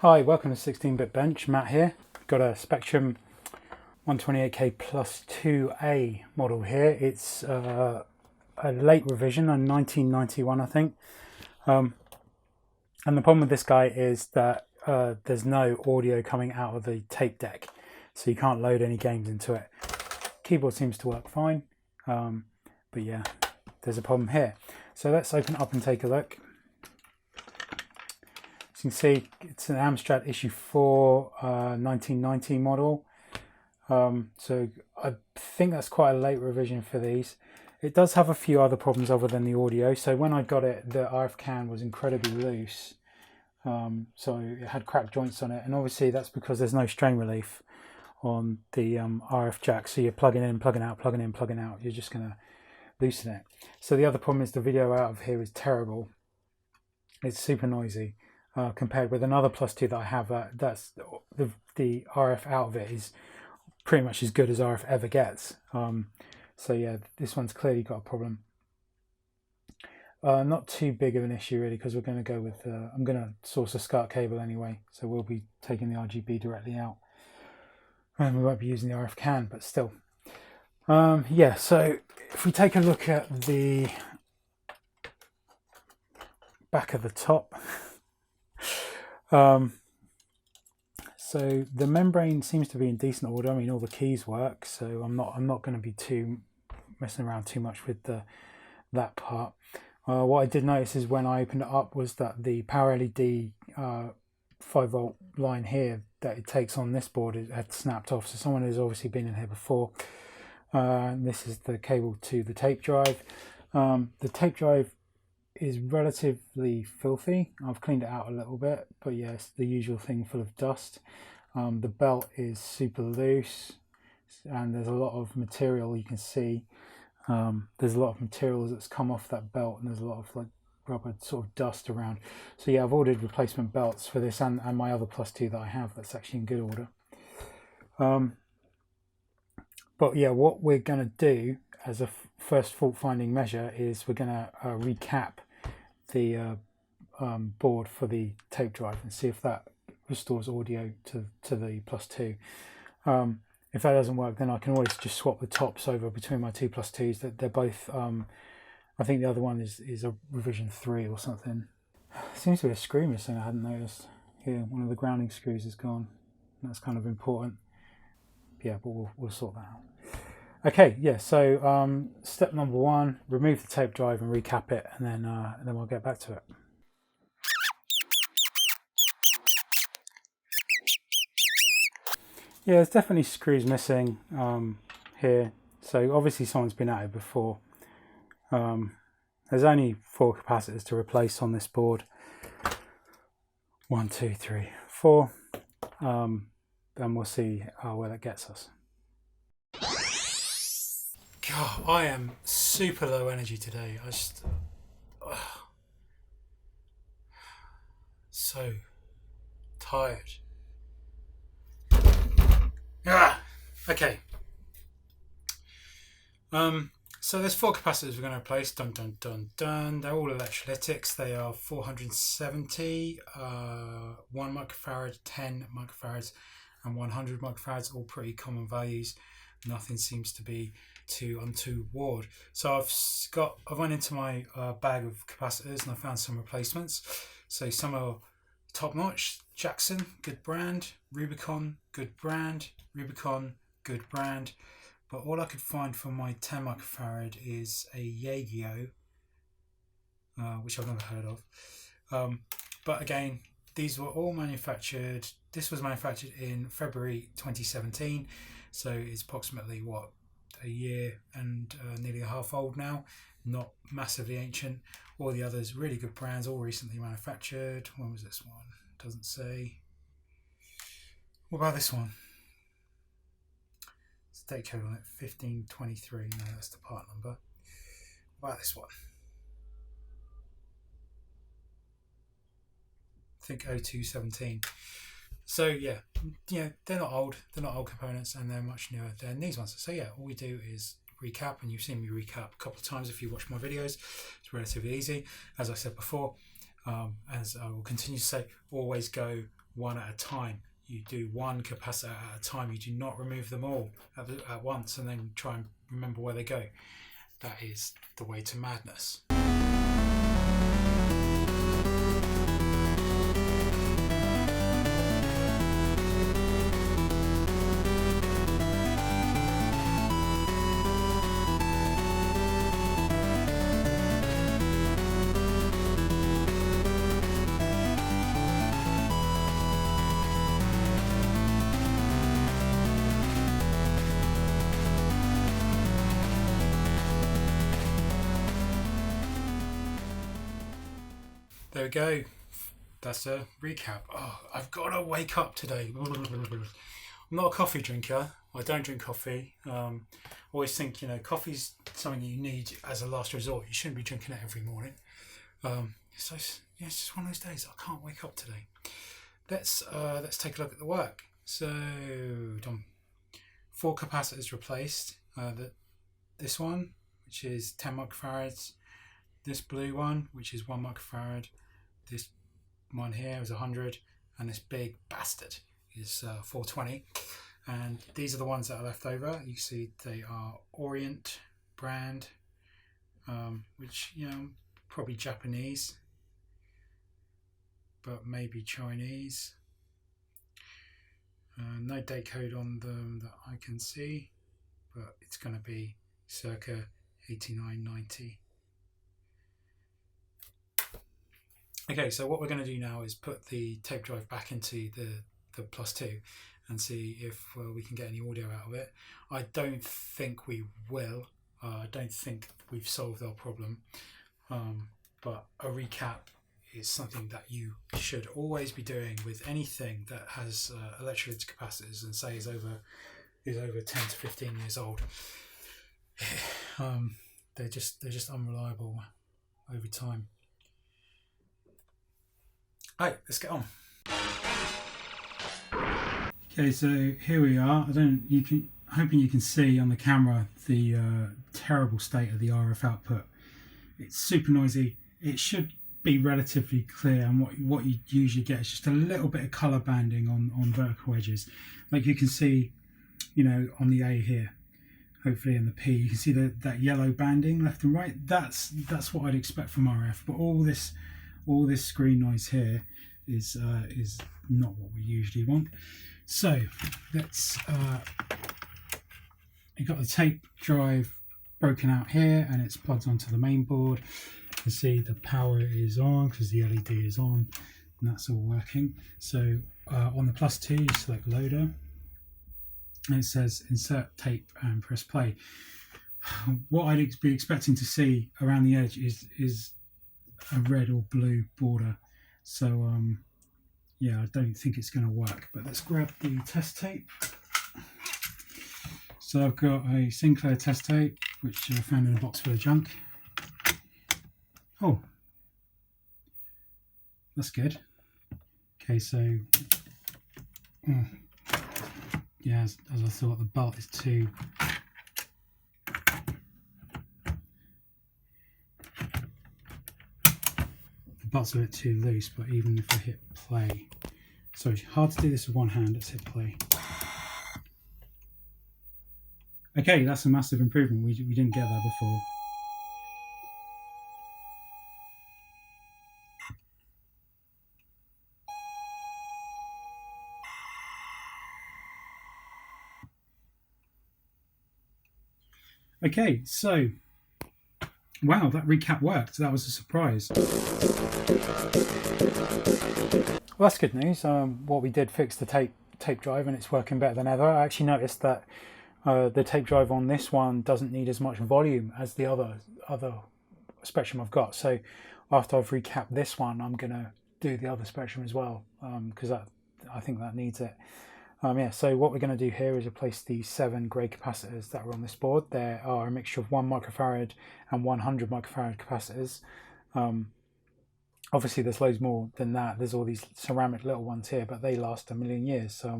Hi, welcome to 16-Bit Bench. Matt here. Got a Spectrum 128K plus 2A model here. It's a late revision, a 1991 I think. And the problem with this guy is that there's no audio coming out of the tape deck, so you can't load any games into it. Keyboard seems to work fine, but yeah, there's a problem here. So let's open it up and take a look. As you can see, it's an Amstrad issue 4 1990 model. So I think that's quite a late revision for these. It does have a few other problems other than the audio. So when I got it, the RF can was incredibly loose. So it had cracked joints on it, and obviously that's because there's no strain relief on the RF jack. So you're plugging in, plugging out, plugging in, plugging out. You're just going to loosen it. So the other problem is the video out of here is terrible. It's super noisy compared with another Plus 2 that I have. That's the RF out of it is pretty much as good as RF ever gets. So yeah, this one's clearly got a problem. Not too big of an issue really, because we're going to go with I'm going to source a SCART cable anyway, so we'll be taking the RGB directly out, and we won't be using the RF can, but still. Yeah, so if we take a look at the back of the top, so the membrane seems to be in decent order. I mean, all the keys work, so I'm not going to be too messing around too much with that part. What I did notice is when I opened it up was that the power LED 5-volt line here that it takes on this board, it had snapped off. So someone has obviously been in here before. This is the cable to the tape drive. The tape drive is relatively filthy. I've cleaned it out a little bit, but yeah, it's the usual thing, full of dust. The belt is super loose, and there's a lot of material you can see. There's a lot of materials that's come off that belt, and there's a lot of like rubber sort of dust around. So yeah, I've ordered replacement belts for this and my other Plus 2 that I have that's actually in good order. But yeah, what we're going to do as a first fault finding measure is we're going to recap the board for the tape drive and see if that restores audio to the Plus 2. If that doesn't work, then I can always just swap the tops over between my two Plus 2s. They're both, I think the other one is a revision 3 or something. Seems to be a screw missing, I hadn't noticed. Here, one of the grounding screws is gone. That's kind of important. Yeah, but we'll sort that out. Okay, yeah, so step number 1, remove the tape drive and recap it, and then we'll get back to it. Yeah, there's definitely screws missing here. So obviously someone's been at it before. There's only 4 capacitors to replace on this board. 1, 2, 3, 4. And we'll see where that gets us. God, I am super low energy today. I just so tired. Okay. So there's 4 capacitors we're going to replace. Dun dun dun dun. They're all electrolytics. They are 470, 1 microfarad, 10 microfarads, and 100 microfarads. All pretty common values. Nothing seems to be too untoward. So I went into my bag of capacitors and I found some replacements. So some are top notch. Jackson, good brand. Rubicon, good brand. Rubicon, good brand. But all I could find for my 10 microfarad is a Yagio, which I've never heard of. But again, these were all manufactured. This was manufactured in February 2017. So it's approximately, what, a year and nearly a half old now. Not massively ancient. All the others, really good brands, all recently manufactured. When was this one? Doesn't say. What about this one? It's the date code on it, 1523. No, that's the part number. What about this one? I think 0217. So yeah, they're not old. They're not old components, and they're much newer than these ones. So yeah, all we do is recap, and you've seen me recap a couple of times if you watch my videos. It's relatively easy. As I said before, as I will continue to say, always go one at a time. You do one capacitor at a time. You do not remove them all at once and then try and remember where they go. That is the way to madness. There we go. That's a recap. Oh, I've got to wake up today. I'm not a coffee drinker. I don't drink coffee. Always think, coffee's something you need as a last resort. You shouldn't be drinking it every morning. So it's just one of those days. I can't wake up today. Let's take a look at the work. So, done. 4 capacitors replaced. This one, which is 10 microfarads. This blue one, which is 1 microfarad. This one here is 100, and this big bastard is 420. And these are the ones that are left over. You see they are Orient brand, which, probably Japanese, but maybe Chinese. No date code on them that I can see, but it's going to be circa 8990. Okay, so what we're going to do now is put the tape drive back into the Plus 2 and see if we can get any audio out of it. I don't think we will. I don't think we've solved our problem. But a recap is something that you should always be doing with anything that has electrolytic capacitors and say is over 10 to 15 years old. They're just unreliable over time. Right, let's get on. Okay, so here we are. Hoping you can see on the camera the terrible state of the RF output. It's super noisy. It should be relatively clear, and what you usually get is just a little bit of color banding on vertical edges, like you can see, on the A here. Hopefully in the P, you can see that yellow banding left and right. That's what I'd expect from RF. But all this screen noise here is not what we usually want. So let's. You've got the tape drive broken out here, and it's plugged onto the main board. You can see the power is on because the LED is on, and that's all working. So on the Plus 2, you select loader, and it says insert tape and press play. What I'd be expecting to see around the edge is a red or blue border. So yeah, I don't think it's going to work. But let's grab the test tape. So I've got a Sinclair test tape, which I found in a box full of junk. Oh, that's good. Okay, so yeah, as I thought, the bolt is too. The bolt's a bit too loose, but even if I hit play, so it's hard to do this with one hand. Let's hit play. Okay, that's a massive improvement. We didn't get that before. Okay, so wow, that recap worked. That was a surprise. Well, that's good news. What we did fix the tape drive, and it's working better than ever. I actually noticed that the tape drive on this one doesn't need as much volume as the other Spectrum I've got. So after I've recapped this one, I'm gonna do the other Spectrum as well, because I think that needs it. Yeah, so what we're going to do here is replace the 7 grey capacitors that are on this board. There are a mixture of 1 microfarad and 100 microfarad capacitors. Obviously there's loads more than that. There's all these ceramic little ones here, but they last a million years, so I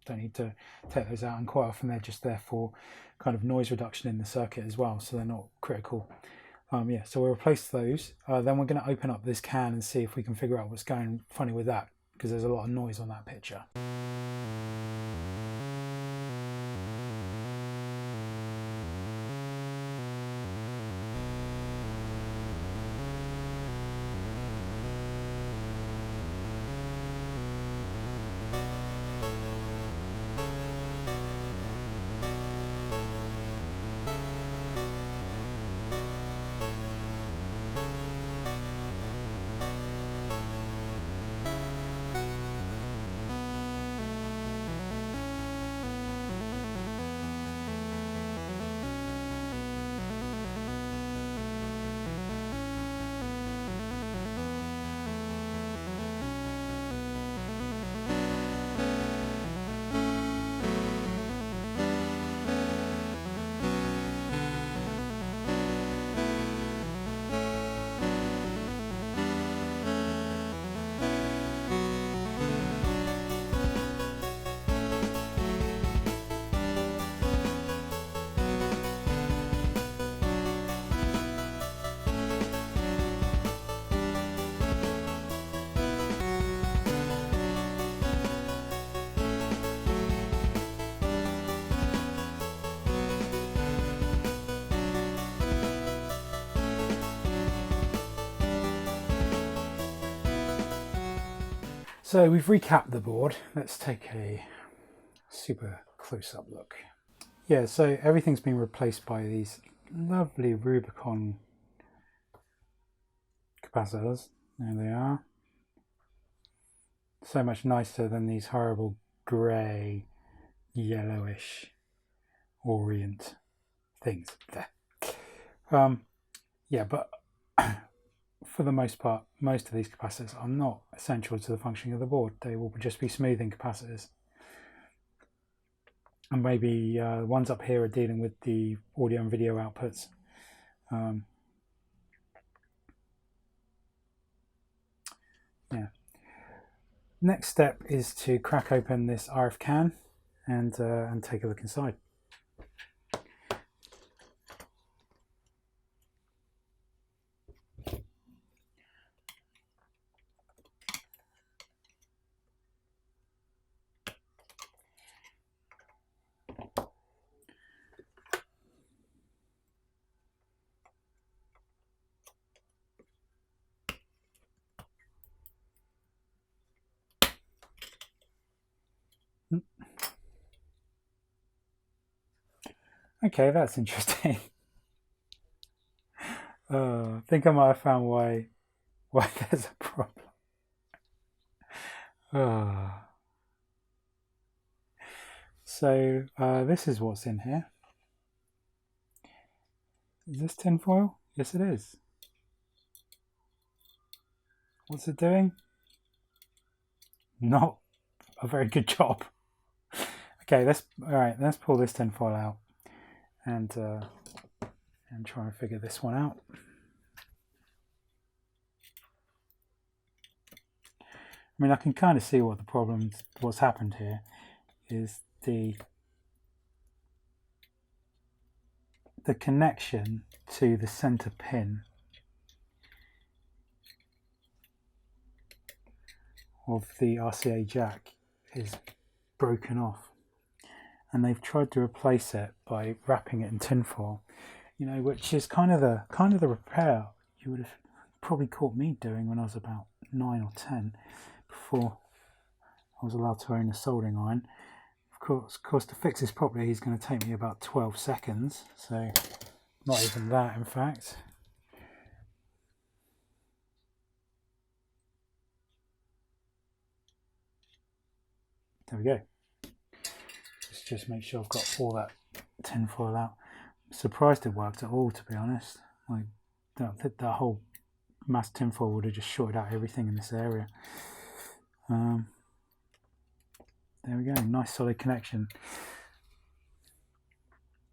don't need to take those out, and quite often they're just there for kind of noise reduction in the circuit as well, so they're not critical. Yeah, so we'll replace those. Then we're going to open up this can and see if we can figure out what's going funny with that. because there's a lot of noise on that picture. So we've recapped the board. Let's take a super close-up look. Yeah, so everything's been replaced by these lovely Rubicon capacitors. There they are. So much nicer than these horrible grey, yellowish orient things there. Yeah, but for the most part, most of these capacitors are not essential to the functioning of the board. They will just be smoothing capacitors. And maybe the ones up here are dealing with the audio and video outputs. Yeah. Next step is to crack open this RF can and take a look inside. Okay, that's interesting. I think I might have found why there's a problem. So this is what's in here. Is this tinfoil? Yes, it is. What's it doing? Not a very good job. Okay, let's pull this tinfoil out and try and figure this one out. I mean, I can kind of see what the problem, what's happened here is the connection to the center pin of the RCA jack is broken off, and they've tried to replace it by wrapping it in tinfoil, you know, which is kind of the repair you would have probably caught me doing when I was about 9 or 10, before I was allowed to own a soldering iron. Of course, to fix this properly is going to take me about 12 seconds, so not even that, in fact. There we go. Let's just make sure I've got all that tinfoil out. I'm surprised it worked at all, to be honest. Like, that whole mass tinfoil would have just shorted out everything in this area. There we go, nice solid connection.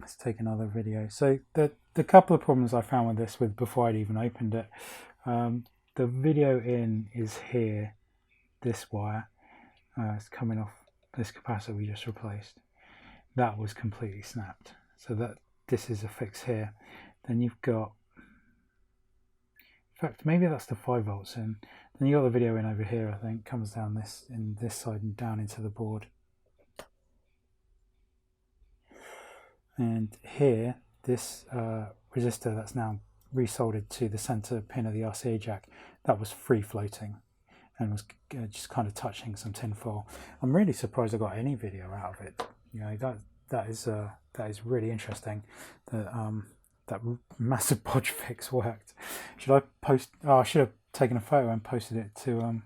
Let's take another video. So the couple of problems I found with this before I'd even opened it, the video in is here, this wire. It's coming off this capacitor we just replaced. That was completely snapped. So this is a fix here. Then you've got, fact, maybe that's the 5 volts in. Then you got the video in over here, I think, comes down this side and down into the board. And here, this resistor that's now resoldered to the center pin of the RCA jack, that was free floating and was just kind of touching some tin foil. I'm really surprised I got any video out of it. You know, that is really interesting. That massive bodge fix worked. Should I post? Oh, I should have taken a photo and posted it to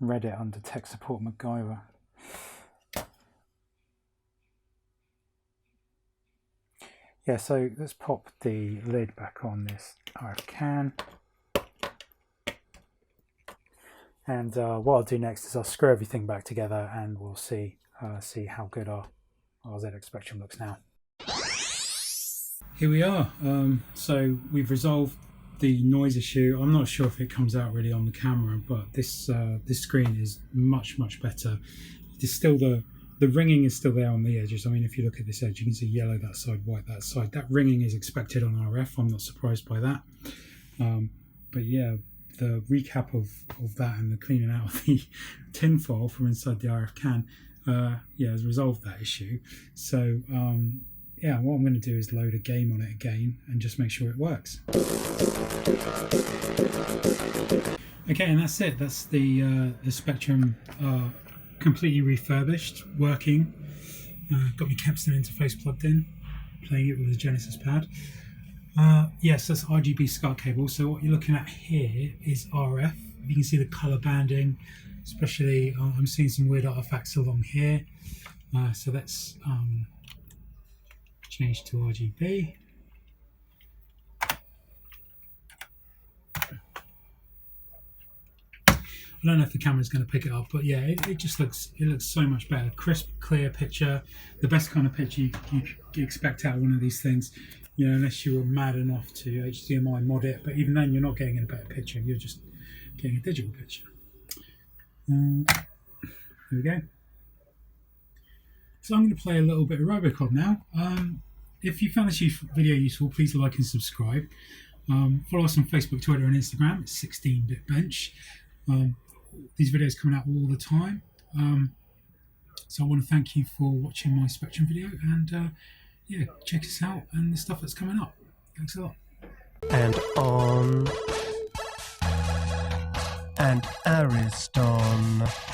Reddit under Tech Support MacGyver. Yeah, so let's pop the lid back on this RF can. And what I'll do next is I'll screw everything back together and we'll see how good our ZX Spectrum looks now. Here we are. So we've resolved the noise issue. I'm not sure if it comes out really on the camera, but this screen is much better. It's still the ringing is still there on the edges. I mean, if you look at this edge, you can see yellow that side, white that side. That ringing is expected on RF. I'm not surprised by that. But yeah, the recap of that and the cleaning out of the tin foil from inside the RF can, yeah, has resolved that issue. So yeah, what I'm going to do is load a game on it again and just make sure it works. Okay, and that's it. That's the Spectrum completely refurbished, working. Got my Capstan interface plugged in, playing it with the Genesis pad. Yes, that's RGB SCART cable. So what you're looking at here is RF. You can see the color banding, especially I'm seeing some weird artifacts along here. So let's change to RGB. I don't know if the camera's going to pick it up, but yeah, it just looks so much better. Crisp, clear picture, the best kind of picture you expect out of one of these things. You know, unless you were mad enough to HDMI mod it, but even then you're not getting a better picture, you're just getting a digital picture. There we go. So I'm going to play a little bit of Robocop now. If you found this video useful, please like and subscribe. Follow us on Facebook, Twitter and Instagram. It's 16-bit bench. These videos coming out all the time. So I want to thank you for watching my Spectrum video, and yeah, check us out and the stuff that's coming up. Thanks a lot. And on and Ariston.